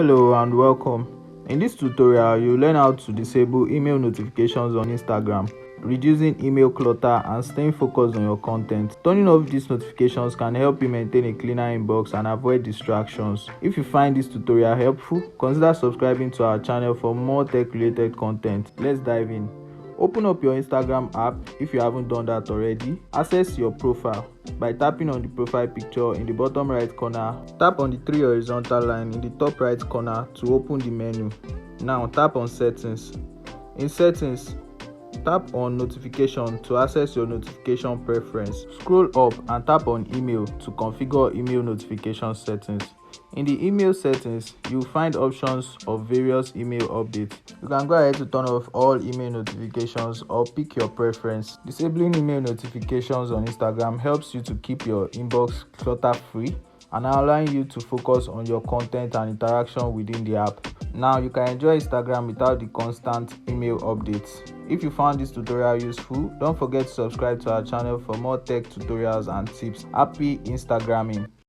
Hello and welcome. In this tutorial, you'll learn how to disable email notifications on Instagram, reducing email clutter and staying focused on your content. Turning off these notifications can help you maintain a cleaner inbox and avoid distractions. If you find this tutorial helpful, consider subscribing to our channel for more tech-related content. Let's dive in. Open up your Instagram app if you haven't done that already. Access your profile by tapping on the profile picture in the bottom right corner. Tap on the three horizontal line in the top right corner to open the menu. Now tap on settings. In settings, tap on notification to access your notification preference. Scroll up and tap on email to configure email notification settings. In the email settings, you'll find options of various email updates. You can go ahead to turn off all email notifications or pick your preference. Disabling email notifications on Instagram helps you to keep your inbox clutter-free and allowing you to focus on your content and interaction within the app. Now you can enjoy Instagram without the constant email updates. If you found this tutorial useful, don't forget to subscribe to our channel for more tech tutorials and tips. Happy Instagramming!